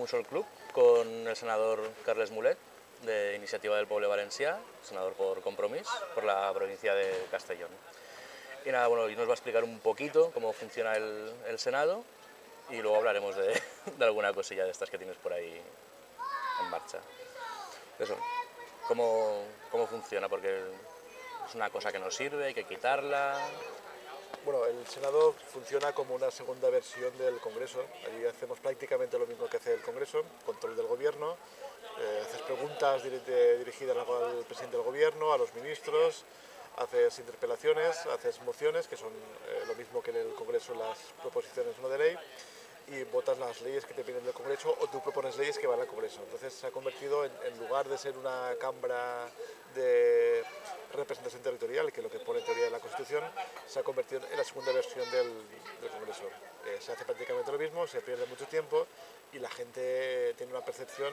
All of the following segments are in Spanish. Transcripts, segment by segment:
un sol club con el senador Carles Mulet, de Iniciativa del Poble Valencià, senador por Compromís, por la provincia de Castellón. Y nada, bueno, hoy nos va a explicar un poquito cómo funciona el Senado y luego hablaremos de alguna cosilla de estas que tienes por ahí en marcha. Eso, cómo funciona, porque es una cosa que no sirve, hay que quitarla. Bueno, el Senado funciona como una segunda versión del Congreso. Allí hacemos prácticamente lo mismo que hace el Congreso, control del gobierno, haces preguntas dirigidas al presidente del gobierno, a los ministros, haces interpelaciones, haces mociones, que son lo mismo que en el Congreso las proposiciones no de ley, y votas las leyes que te piden del Congreso o tú propones leyes que van al Congreso. Entonces se ha convertido en lugar de ser una cámara de representación territorial, que es lo que pone en teoría la Constitución, se ha convertido en la segunda versión del Congreso. Se hace prácticamente lo mismo, se pierde mucho tiempo y la gente tiene una percepción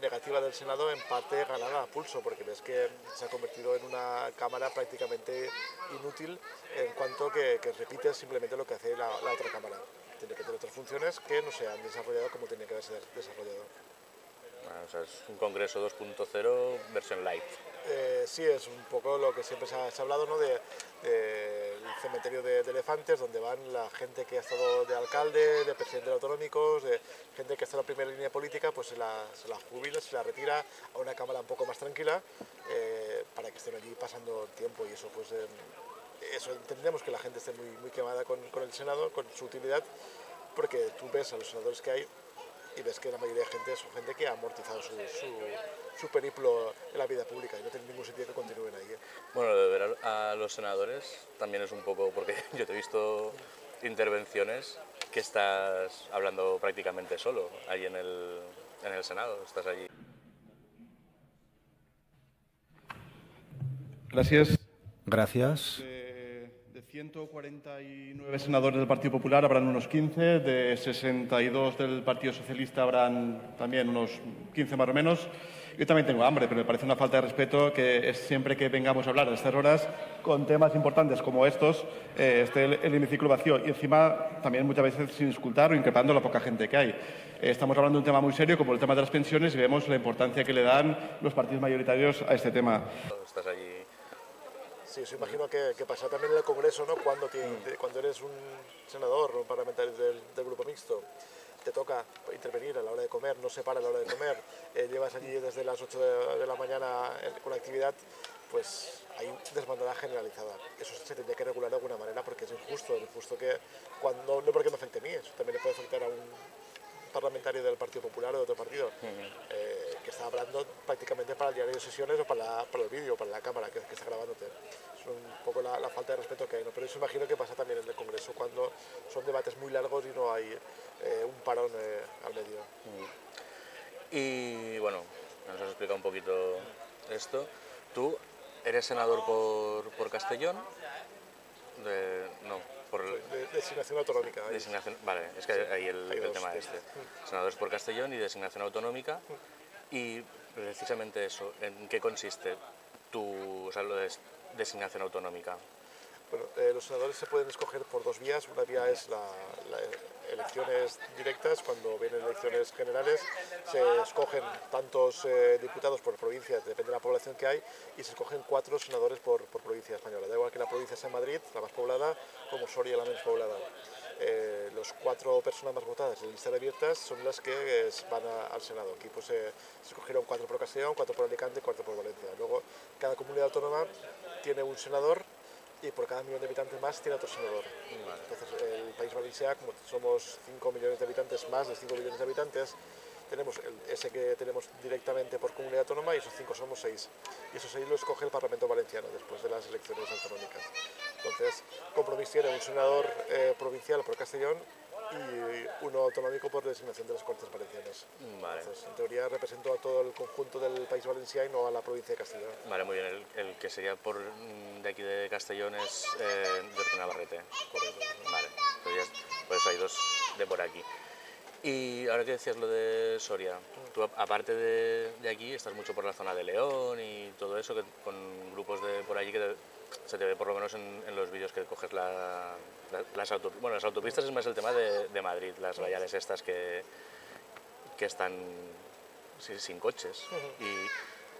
negativa del Senado, en parte ganada a pulso, porque ves que se ha convertido en una cámara prácticamente inútil en cuanto que repite simplemente lo que hace la otra cámara. Tiene que tener otras funciones que no se han desarrollado como tiene que haberse desarrollado. O sea, es un Congreso 2.0 versión light. Sí, es un poco lo que siempre se ha hablado, ¿no? del cementerio de elefantes, donde van la gente que ha estado de alcalde, de presidente de autonómicos, de gente que está en la primera línea política, pues se la jubila, se la retira a una cámara un poco más tranquila para que estén allí pasando tiempo, y eso pues eso entendemos que la gente esté muy quemada con el Senado, con su utilidad, porque tú ves a los senadores que hay y ves que la mayoría de gente son gente que ha amortizado su periplo en la vida pública y no tiene ningún sentido que continúen ahí. Bueno, de ver a los senadores también es un poco, porque yo te he visto intervenciones que estás hablando prácticamente solo, ahí en el Senado, estás allí. Gracias. Gracias. De 149 senadores del Partido Popular habrán unos 15, de 62 del Partido Socialista habrán también unos 15 más o menos. Yo también tengo hambre, pero me parece una falta de respeto que siempre que vengamos a hablar a estas horas con temas importantes como estos esté el hemiciclo vacío y encima también muchas veces sin escuchar o increpando a la poca gente que hay. Estamos hablando de un tema muy serio como el tema de las pensiones y vemos la importancia que le dan los partidos mayoritarios a este tema. Estás allí. Sí, eso imagino que pasa también en el Congreso, ¿no? Cuando eres un senador o un parlamentario del grupo mixto, te toca intervenir a la hora de comer, no se para a la hora de comer, llevas allí desde las 8 de la mañana con la actividad, pues hay desbandada generalizada. Eso se tendría que regular de alguna manera porque es injusto que cuando, no porque me afecte a mí, eso también le puede afectar a un parlamentario del Partido Popular o de otro partido, que está hablando prácticamente para el diario de sesiones o para el vídeo, para la cámara que está grabándote. Es un poco la falta de respeto que hay, ¿no? Pero eso imagino que pasa también en el Congreso cuando son debates muy largos y no hay un parón al medio. Y bueno, nos has explicado un poquito esto. Tú eres senador por Castellón, Designación autonómica. Vale, es que ahí el tema este. Senadores por Castellón y designación autonómica. Y precisamente eso, ¿en qué consiste lo de designación autonómica? Bueno, los senadores se pueden escoger por dos vías. Una vía es las elecciones directas. Cuando vienen elecciones generales se escogen tantos diputados por provincia, depende de la población que hay, y se escogen 4 senadores por provincia española. Da igual que la provincia sea Madrid, la más poblada, como Soria, la menos poblada. Los 4 personas más votadas en listas abiertas son las que van al Senado. Aquí pues, se escogieron 4 por Castellón, 4 por Alicante, 4 por Valencia. Luego cada comunidad autónoma tiene un senador y por cada millón de habitantes más tiene otro senador. Entonces el País Valencià, como somos 5 millones de habitantes, más de 5 millones de habitantes, tenemos ese que tenemos directamente por comunidad autónoma y esos 5 somos 6. Y esos 6 los escoge el Parlamento Valenciano después de las elecciones autonómicas. Entonces Compromís tiene un senador provincial por Castellón y uno autonómico por designación de las Cortes Valencianas. Vale. Entonces, en teoría represento a todo el conjunto del País Valencià y no a la provincia de Castellón. Vale, muy bien. El que sería de aquí de Castellón es de Navarrete. Correcto. Vale, pues hay 2 de por aquí. Y ahora que decías lo de Soria, tú aparte de aquí estás mucho por la zona de León y todo eso, con grupos de por allí que se te ve por lo menos en los vídeos que coges las autopistas. Bueno, las autopistas es más el tema de Madrid, las rayales estas que que están sin coches.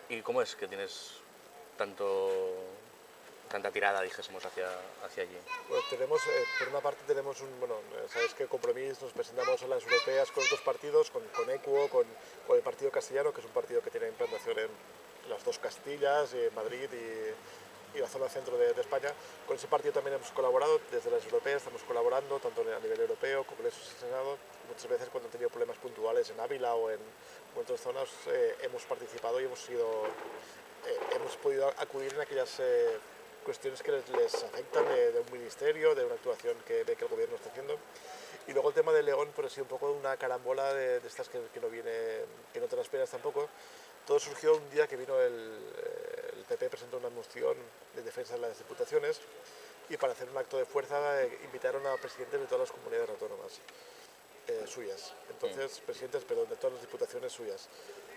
¿Y cómo es que tienes tanta tirada, dijésemos, hacia allí? Bueno, tenemos, por una parte tenemos sabes que Compromís nos presentamos a las europeas con otros partidos, con Equo, con el Partido Castellano, que es un partido que tiene implantación en las dos Castillas, Madrid y la zona centro de España. Con ese partido también hemos colaborado, desde las europeas estamos colaborando, tanto a nivel europeo, congresos y senado. Muchas veces cuando han tenido problemas puntuales en Ávila o en otras zonas hemos participado y hemos podido acudir en aquellas cuestiones que les afectan de un ministerio, de una actuación que ve que el gobierno está haciendo. Y luego el tema de León pues ha sido un poco una carambola de estas que no te las esperas tampoco. Todo surgió un día que vino el PP presentó una moción de defensa de las diputaciones y para hacer un acto de fuerza invitaron a presidentes de todas las comunidades autónomas suyas. Entonces, presidentes, perdón, de todas las diputaciones suyas.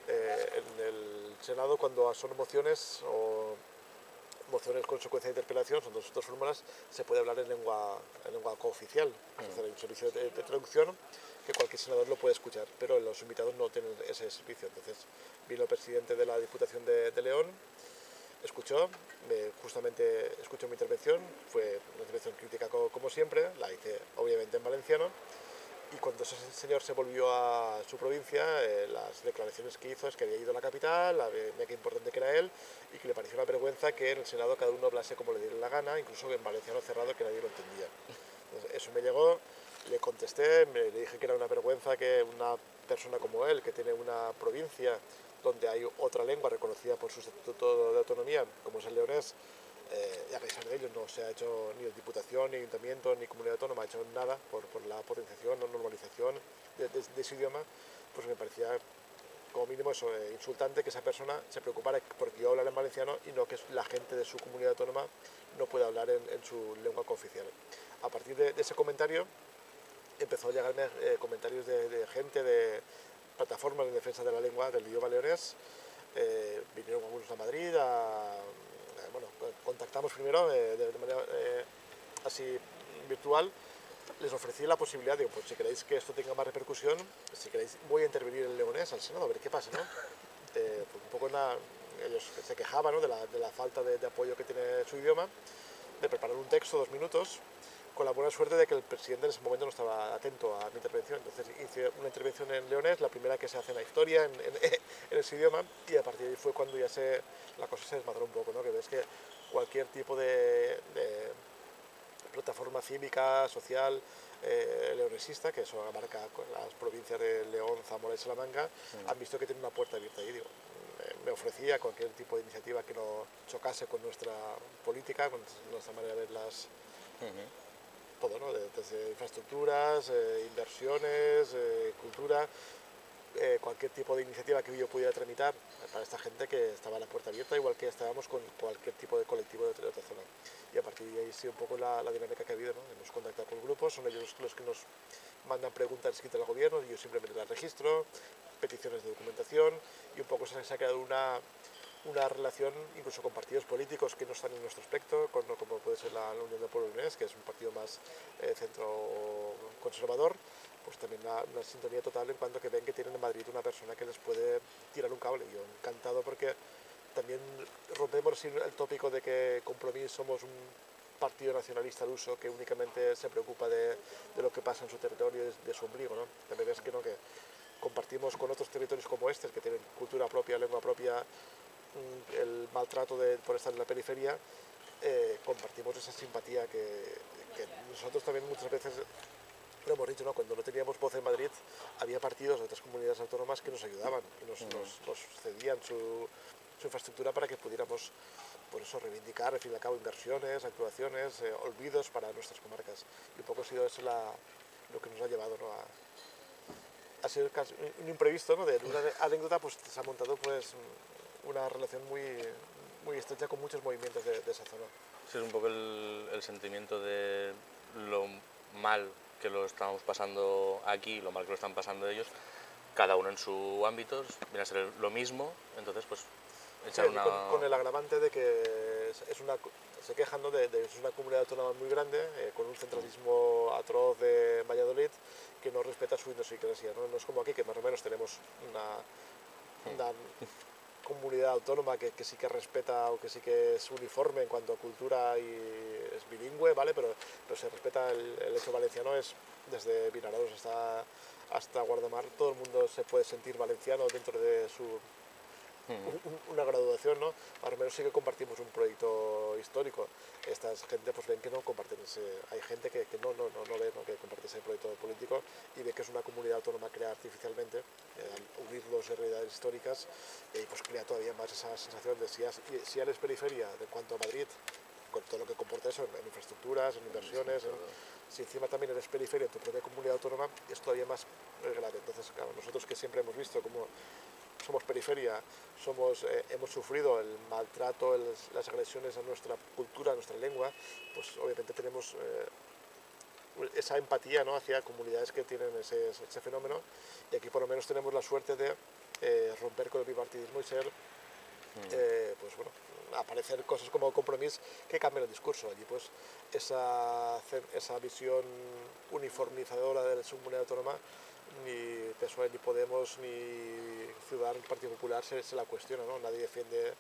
En el Senado, cuando son mociones o mociones consecuencia de interpelación, son dos fórmulas, se puede hablar en lengua cooficial. Entonces, hay un servicio de traducción que cualquier senador lo puede escuchar, pero los invitados no tienen ese servicio. Entonces, vino el presidente de la Diputación de León, justamente escuchó mi intervención, fue una intervención crítica como siempre, la hice obviamente en valenciano, y cuando ese señor se volvió a su provincia, las declaraciones que hizo es que había ido a la capital, veía qué importante que era él, y que le pareció una vergüenza que en el Senado cada uno hablase como le diera la gana, incluso en valenciano cerrado que nadie lo entendía. Entonces, eso me llegó, le contesté, le dije que era una vergüenza que una persona como él, que tiene una provincia donde hay otra lengua reconocida por su estatuto de autonomía, como es el leonés, y a pesar de ello no se ha hecho ni diputación, ni ayuntamiento, ni comunidad autónoma, ha hecho nada por la potenciación o normalización de ese idioma, pues me parecía como mínimo eso, insultante que esa persona se preocupara porque yo hablara en valenciano y no que la gente de su comunidad autónoma no pueda hablar en su lengua cooficial. A partir de ese comentario empezó a llegarme comentarios de gente de plataformas de defensa de la lengua, del idioma leonés. Vinieron algunos a Madrid, contactamos primero de manera así virtual. Les ofrecí la posibilidad, digo, pues si queréis que esto tenga más repercusión, si queréis voy a intervenir en leonés al Senado, a ver qué pasa, ¿no? Pues un poco ellos se quejaban, ¿no?, de la falta de apoyo que tiene su idioma, de preparar un texto, 2 minutos, con la buena suerte de que el presidente en ese momento no estaba atento a mi intervención. Entonces hice una intervención en leonés, la primera que se hace en la historia, en ese idioma, y a partir de ahí fue cuando ya la cosa se desmadró un poco, ¿no? Que ves que cualquier tipo de plataforma cívica, social, leonesista, que eso abarca las provincias de León, Zamora y Salamanca, han visto que tiene una puerta abierta ahí. Digo, me ofrecía cualquier tipo de iniciativa que no chocase con nuestra política, con nuestra manera de ver todo, ¿no? Desde infraestructuras, inversiones, cultura, cualquier tipo de iniciativa que yo pudiera tramitar para esta gente, que estaba la puerta abierta, igual que estábamos con cualquier tipo de colectivo de otra zona. Y a partir de ahí sí un poco la dinámica que ha habido, ¿no? Hemos contactado con grupos, son ellos los que nos mandan preguntas escritas al gobierno y yo simplemente las registro, peticiones de documentación, y un poco se ha creado una relación incluso con partidos políticos que no están en nuestro espectro, como puede ser la Unión del Pueblo Leonés, que es un partido más centro conservador. Pues también una sintonía total en cuanto que ven que tienen en Madrid una persona que les puede tirar un cable. Yo encantado, porque también rompemos el tópico de que Compromís somos un partido nacionalista al uso que únicamente se preocupa de lo que pasa en su territorio, de su ombligo, ¿no? También ves que no, que compartimos con otros territorios como este, que tienen cultura propia, lengua propia, el maltrato por estar en la periferia, compartimos esa simpatía que nosotros también muchas veces lo hemos dicho, ¿no? Cuando no teníamos voz en Madrid, había partidos de otras comunidades autónomas que nos ayudaban y nos cedían su infraestructura para que pudiéramos, por eso, reivindicar, al fin y al cabo, inversiones, actuaciones, olvidos para nuestras comarcas. Y un poco ha sido eso lo que nos ha llevado, ¿no? Ha sido casi un imprevisto, ¿no? De una anécdota, pues se ha montado pues una relación muy estrecha con muchos movimientos de esa zona. Sí, es un poco el sentimiento de lo mal que lo estamos pasando aquí, lo mal que lo están pasando ellos, cada uno en su ámbito, viene a ser lo mismo, entonces pues echar con el agravante de que se quejan, ¿no?, de que es una comunidad autónoma muy grande, con un centralismo atroz de Valladolid, que no respeta su idiosincrasia, ¿no? No es como aquí, que más o menos tenemos una comunidad autónoma que sí que respeta, o que sí que es uniforme en cuanto a cultura y es bilingüe, ¿vale? Pero se respeta el hecho valenciano, es desde Vinaròs hasta Guardamar, todo el mundo se puede sentir valenciano dentro de una graduación, ¿no? Más o menos sí que compartimos un proyecto histórico. Esta gente pues ven que no comparten hay gente que no ve, ¿no?, que comparte ese proyecto político, y ve que es una comunidad autónoma creada artificialmente, al unir dos realidades históricas, y pues crea todavía más esa sensación de si eres periferia en cuanto a Madrid, con todo lo que comporta eso en infraestructuras, en inversiones, ¿no? Si encima también eres periferia en tu propia comunidad autónoma, es todavía más grave. Entonces, claro, nosotros que siempre hemos visto como somos periferia, hemos sufrido el maltrato, las agresiones a nuestra cultura, a nuestra lengua, pues obviamente tenemos esa empatía, ¿no?, hacia comunidades que tienen ese fenómeno, y aquí por lo menos tenemos la suerte de romper con el bipartidismo y ser, pues bueno, aparecer cosas como Compromís que cambian el discurso. Allí pues esa visión uniformizadora de su comunidad autónoma, ni PSOE, ni Podemos, ni Ciudadanos, ni Partido Popular se la cuestiona, ¿no? Nadie defiende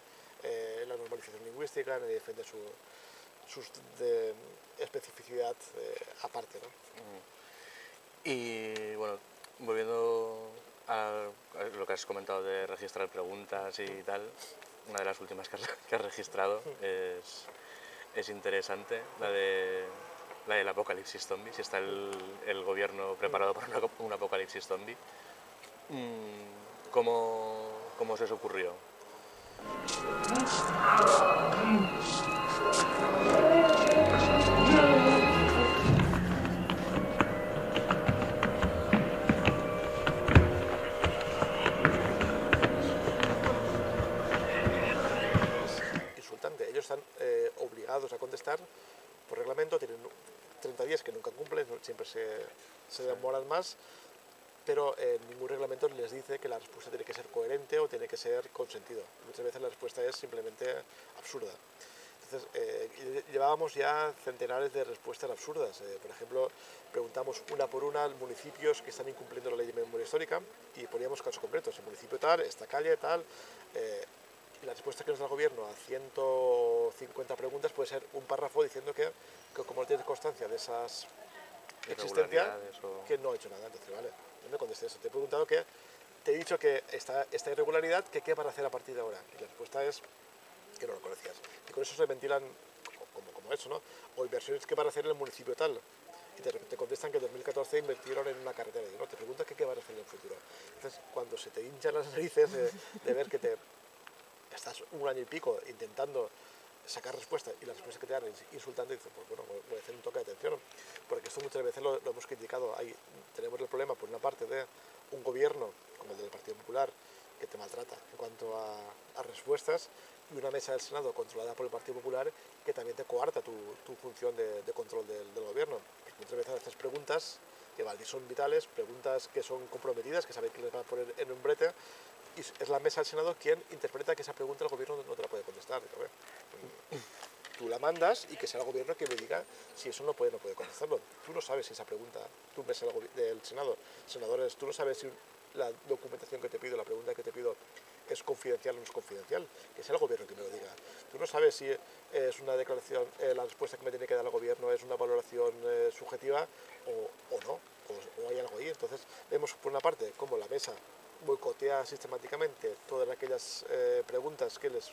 la normalización lingüística, nadie defiende su especificidad aparte, ¿no? Y bueno, volviendo a lo que has comentado de registrar preguntas y tal, una de las últimas que has registrado es interesante, la del apocalipsis zombie, si está el gobierno preparado para un apocalipsis zombie. ¿Cómo se os ocurrió? Insultante. Ellos están obligados a contestar por reglamento, tienen 30 días que nunca cumplen, siempre se demoran más, pero ningún reglamento les dice que la respuesta tiene que ser coherente o tiene que ser consentido. Muchas veces la respuesta es simplemente absurda. Entonces, llevábamos ya centenares de respuestas absurdas. Por ejemplo, preguntamos una por una municipios que están incumpliendo la ley de memoria histórica y poníamos casos concretos. El municipio tal, esta calle tal. La respuesta que nos da el gobierno a 150 preguntas puede ser un párrafo diciendo que como no tienes constancia de esas existencias, que no ha hecho nada. Entonces, vale, no me contestes eso. Te he preguntado que te he dicho que esta irregularidad, que qué van a hacer a partir de ahora. Y la respuesta es que no lo conocías. Y con eso se ventilan como eso, ¿no? O inversiones que van a hacer en el municipio tal. Y te contestan que en 2014 invirtieron en una carretera. Y no, te preguntas que qué van a hacer en el futuro. Entonces, cuando se te hinchan las narices de ver que estás un año y pico intentando sacar respuestas y la respuesta que te dan es insultante, y dices, pues bueno, voy a hacer un toque de atención, porque esto muchas veces lo hemos criticado. Tenemos el problema, por una parte, de un gobierno como el del Partido Popular que te maltrata en cuanto a respuestas, y una mesa del Senado controlada por el Partido Popular que también te coarta tu función de control del gobierno. Porque muchas veces haces preguntas que son vitales, preguntas que son comprometidas, que saben que les van a poner en un brete, y es la mesa del Senado quien interpreta que esa pregunta el gobierno no te la puede contestar. Tú la mandas y que sea el gobierno que me diga si eso no puede contestarlo. Tú no sabes si esa pregunta, tú mesa del Senado, senadores, tú no sabes si la documentación que te pido, la pregunta que te pido es confidencial o no es confidencial, que sea el gobierno que me lo diga. Tú no sabes si es una declaración, la respuesta que me tiene que dar el gobierno es una valoración subjetiva o no, o hay algo ahí. Entonces vemos por una parte cómo la mesa boicotea sistemáticamente todas aquellas preguntas que les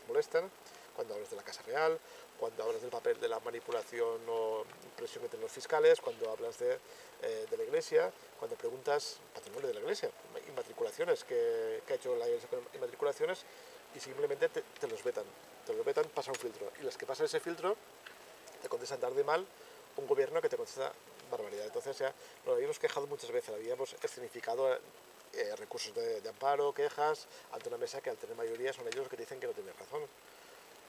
molestan, cuando hablas de la Casa Real, cuando hablas del papel de la manipulación o presión entre los fiscales, cuando hablas de la Iglesia, cuando preguntas patrimonio de la Iglesia, inmatriculaciones, que ha hecho la Iglesia con inmatriculaciones, y simplemente te los vetan, pasa un filtro, y las que pasan ese filtro te contestan tarde y mal un gobierno que te contesta barbaridad. Entonces ya nos habíamos quejado muchas veces, habíamos escenificado recursos de amparo, quejas, ante una mesa que al tener mayoría son ellos los que te dicen que no tienes razón.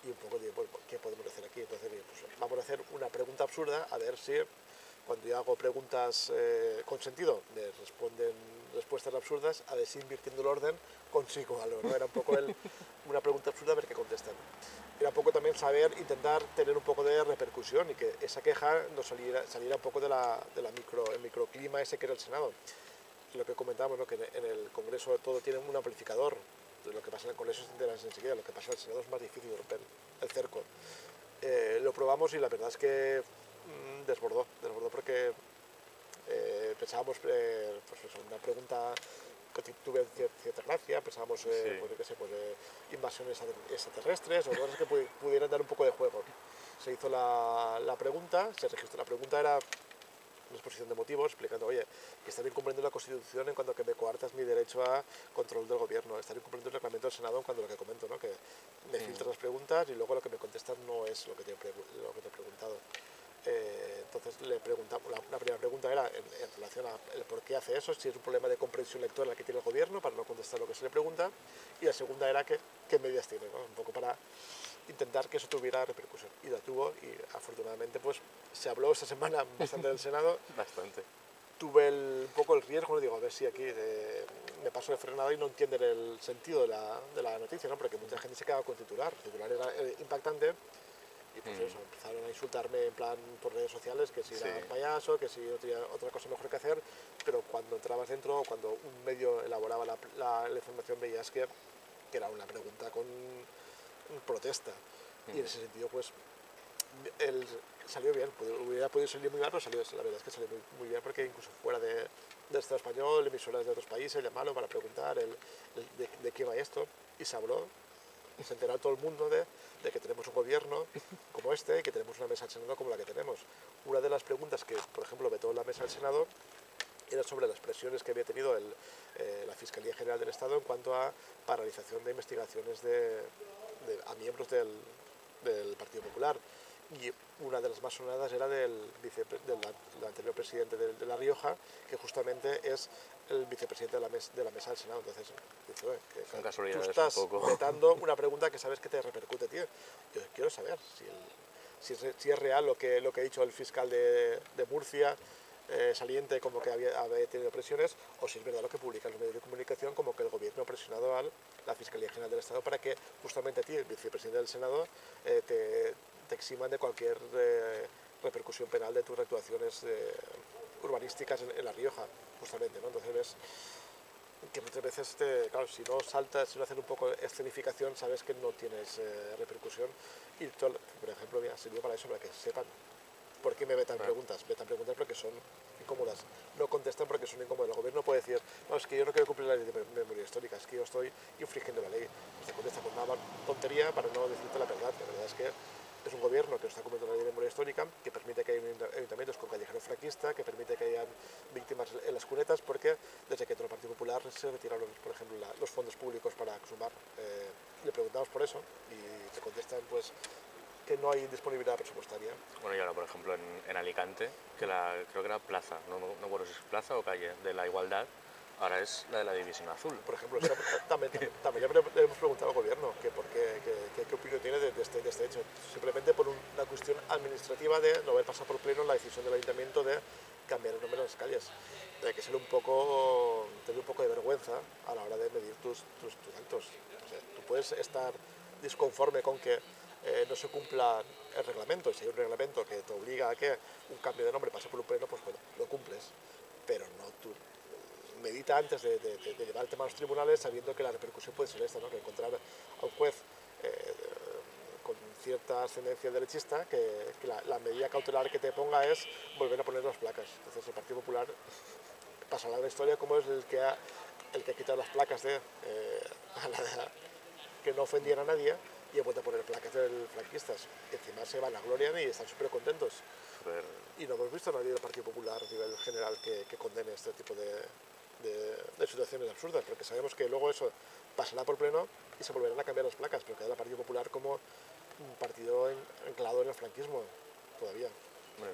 Y un poco de, bueno, ¿qué podemos hacer aquí? Entonces, pues, vamos a hacer una pregunta absurda, a ver si cuando yo hago preguntas con sentido, me responden respuestas absurdas, a ver si invirtiendo el orden consigo algo, ¿no? Era un poco una pregunta absurda, a ver qué contestan. era un poco también saber, intentar tener un poco de repercusión y que esa queja no saliera un poco de el microclima ese que era el Senado. Lo que comentábamos, ¿no? Que en el Congreso todo tiene un amplificador. Lo que pasa en el Congreso se enteran enseguida, lo que pasa en el Senado es más difícil romper el cerco. Lo probamos y la verdad es que desbordó porque pensábamos, pues eso, una pregunta que tuve cierta gracia, pensábamos, Sí. pues, qué sé, pues, invasiones extraterrestres o cosas que pudieran dar un poco de juego. Se hizo la pregunta, se registró. La pregunta era una exposición de motivos explicando, oye, que están incumpliendo la Constitución en cuanto a que me coartas mi derecho a control del gobierno, están incumpliendo el reglamento del Senado en cuanto a lo que comento, ¿no? Que me filtras las preguntas y luego lo que me contestan no es lo que te he preguntado. Entonces le preguntamos, la primera pregunta era en relación a el por qué hace eso, si es un problema de comprensión lectora que tiene el gobierno para no contestar lo que se le pregunta, y la segunda era qué medidas tiene, ¿no? Un poco para intentar que eso tuviera repercusión, y la tuvo, y afortunadamente pues se habló esa semana bastante del Senado. Bastante. Tuve un poco el riesgo, ¿no? Digo, a ver si aquí me paso de frenada y no entienden el sentido de la noticia, ¿no? Porque mucha gente se quedaba con titular, el titular era impactante. Y pues eso, empezaron a insultarme en plan por redes sociales, que si era un payaso, que si no tenía otra cosa mejor que hacer, pero cuando entrabas dentro, cuando un medio elaboraba la información, veías que era una pregunta con protesta. Y en ese sentido, pues, salió bien, hubiera podido salir muy mal, pero la verdad es que salió muy bien, porque incluso fuera del Estado español, emisoras de otros países llamaron para preguntar de qué va esto, y se habló. Se enteró todo el mundo de que tenemos un gobierno como este y que tenemos una mesa del Senado como la que tenemos. Una de las preguntas que, por ejemplo, vetó la mesa del Senado era sobre las presiones que había tenido la Fiscalía General del Estado en cuanto a paralización de investigaciones a miembros del Partido Popular. Y una de las más sonadas era del anterior presidente de La Rioja, que justamente es el vicepresidente de la mesa del Senado. Entonces, dice, Son tú casualidades estás un poco. vetando una pregunta que sabes que te repercute, tío. Yo quiero saber si es real lo que ha dicho el fiscal de Murcia, saliente, como que había tenido presiones, o si es verdad lo que publican los medios de comunicación, como que el gobierno ha presionado a la Fiscalía General del Estado para que justamente a ti, el vicepresidente del Senado, te eximan de cualquier repercusión penal de tus actuaciones urbanísticas en La Rioja, justamente, ¿no? Entonces ves que muchas veces, claro, si no saltas, si no haces un poco de escenificación, sabes que no tienes repercusión. Y por ejemplo, mira, sirvió para eso, para que sepan por qué me vetan preguntas. Vetan preguntas porque son incómodas. No contestan porque son incómodas. El gobierno puede decir, no, es que yo no quiero cumplir la ley de memoria histórica, es que yo estoy infringiendo la ley. Pues te contesta con una tontería para no decirte la verdad. La verdad es que es un gobierno que no está cumpliendo la ley de memoria histórica, que permite que haya ayuntamientos con callejero franquista, que permite que haya víctimas en las cunetas, porque desde que entró el Partido Popular se retiraron, por ejemplo, los fondos públicos para exhumar. Le preguntamos por eso y te contestan, pues, que no hay disponibilidad presupuestaria. Bueno, y ahora, por ejemplo, en Alicante, que creo que era plaza, no recuerdo si es plaza o calle, de la Igualdad, ahora es la de la División Azul. Por ejemplo, también ya le hemos preguntado al gobierno que qué opinión tiene de este hecho. Simplemente por una cuestión administrativa de no haber pasado por pleno la decisión del ayuntamiento de cambiar el número de las calles. Hay que tener un poco de vergüenza a la hora de medir tus actos. O sea, tú puedes estar disconforme con que no se cumpla el reglamento. Si hay un reglamento que te obliga a que un cambio de nombre pase por un pleno, pues bueno, lo cumples. Pero no tú. Medita antes de llevar el tema a los tribunales sabiendo que la repercusión puede ser esta, ¿no? Que encontrar a un juez con cierta ascendencia derechista que la medida cautelar que te ponga es volver a poner las placas. Entonces el Partido Popular pasará a la historia como es el que ha quitado las placas que no ofendían a nadie y ha vuelto a poner placas de franquistas. Y encima se van a gloria y están súper contentos. Y no hemos visto a nadie del Partido Popular a nivel general que condene este tipo de situaciones absurdas, porque sabemos que luego eso pasará por pleno y se volverán a cambiar las placas, pero queda el Partido Popular como un partido anclado en el franquismo todavía. Bueno,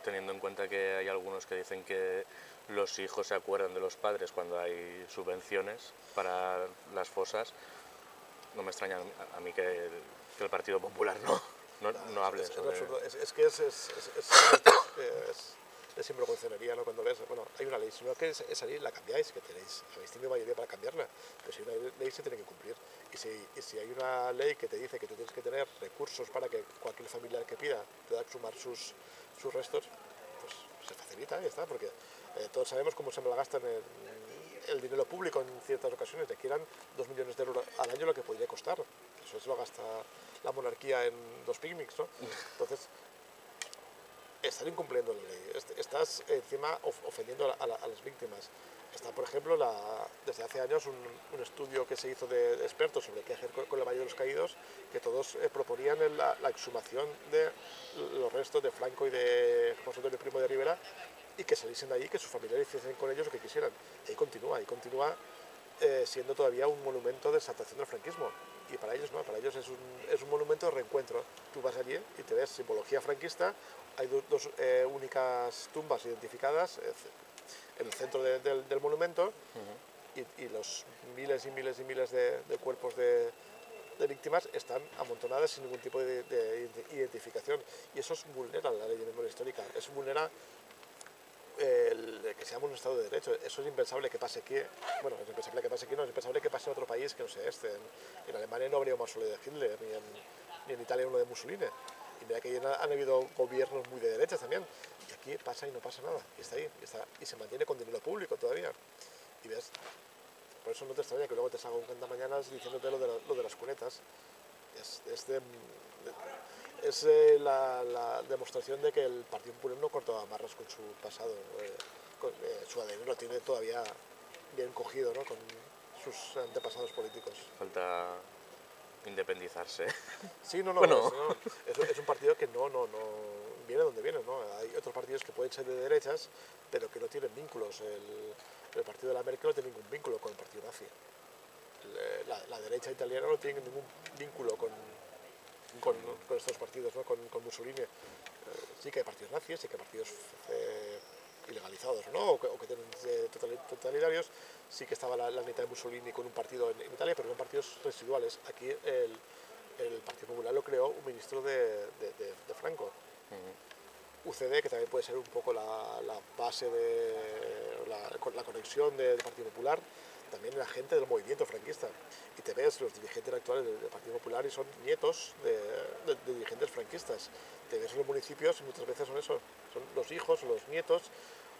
teniendo en cuenta que hay algunos que dicen que los hijos se acuerdan de los padres cuando hay subvenciones para las fosas, no me extraña a mí que el Partido Popular no hable sobre eso. Es que de sinvergonzonería, ¿no? Cuando ves, bueno, hay una ley, si no queréis esa ley la cambiáis, que habéis tenido mayoría para cambiarla, pero si hay una ley se tiene que cumplir. Y si hay una ley que te dice que tú tienes que tener recursos para que cualquier familiar que pida pueda exhumar sus restos, pues se facilita, ya está, porque todos sabemos cómo se malgastan el dinero público en ciertas ocasiones. De aquí eran 2 millones de euros al año lo que podría costar. Eso se lo gasta la monarquía en 2 picnics, ¿no? Entonces, estás incumpliendo la ley, estás encima ofendiendo a las víctimas. Está, por ejemplo, desde hace años un estudio que se hizo de expertos sobre qué hacer con el Valle de los Caídos, que todos proponían la exhumación de los restos de Franco y de José Antonio Primo de Rivera, y que saliesen de allí, que sus familiares hiciesen con ellos lo que quisieran. Y ahí continúa siendo todavía un monumento de exaltación del franquismo. Y para ellos no, para ellos es un monumento de reencuentro. Tú vas allí y te ves simbología franquista, hay dos únicas tumbas identificadas en el centro del monumento, y los miles y miles y miles de cuerpos de víctimas están amontonadas sin ningún tipo de identificación. Y eso vulnera la ley de memoria histórica, eso vulnera que seamos un Estado de Derecho. Eso es impensable que pase aquí. Bueno, es impensable que pase aquí, no, es impensable que pase en otro país que no sea este. En Alemania no habría un mausoleo de Hitler, ni en Italia uno de Mussolini. Y mira que han habido gobiernos muy de derechas también. Y aquí pasa y no pasa nada. Y está ahí. Y se mantiene con dinero público todavía. Y ves, por eso no te extraña que luego te salga un cantamañanas diciéndote lo de las cunetas. Es la demostración de que el Partido Popular no cortó amarras con su pasado. Su ADN lo tiene todavía bien cogido, ¿no? Con sus antepasados políticos. Falta independizarse. Sí, no, Bueno. no. Es un partido que no viene donde viene, ¿no? Hay otros partidos que pueden ser de derechas, pero que no tienen vínculos. El partido de la Merkel no tiene ningún vínculo con el partido nazi. La derecha italiana no tiene ningún vínculo con estos partidos, ¿no? Con Mussolini. Sí que hay partidos nazis, sí que hay partidos ilegalizados, ¿no? o que tienen totalitarios. Sí que estaba la mitad de Mussolini con un partido en Italia, pero son partidos residuales. Aquí el Partido Popular lo creó un ministro de Franco. UCD, que también puede ser un poco la base de la conexión del Partido Popular, también la gente del movimiento franquista. Y te ves los dirigentes actuales del Partido Popular y son nietos de dirigentes franquistas. Te ves en los municipios y muchas veces son eso, son los hijos o los nietos,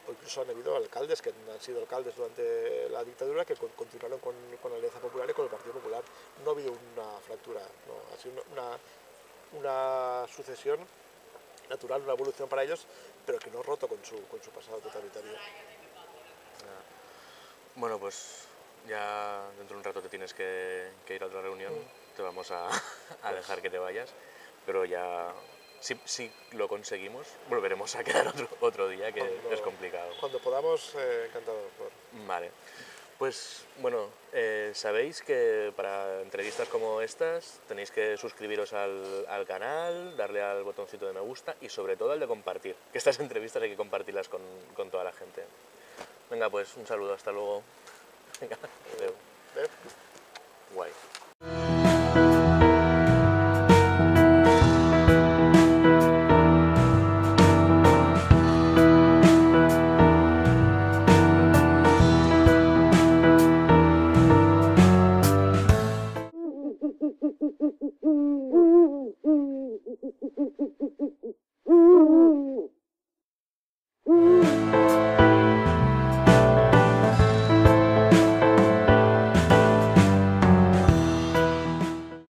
o incluso han habido alcaldes que han sido alcaldes durante la dictadura que continuaron con la Alianza Popular y con el Partido Popular. No ha habido una fractura, no, ha sido una sucesión natural, una evolución para ellos, pero que no ha roto con su pasado totalitario. Bueno, pues ya dentro de un rato te tienes que ir a otra reunión, te vamos a dejar que te vayas, pero ya si lo conseguimos volveremos a quedar otro día, que es complicado. Cuando podamos, encantado. Vale. Pues bueno, sabéis que para entrevistas como estas tenéis que suscribiros al canal, darle al botoncito de me gusta y sobre todo al de compartir, que estas entrevistas hay que compartirlas con toda la gente. Venga, pues un saludo, hasta luego. Venga, adiós.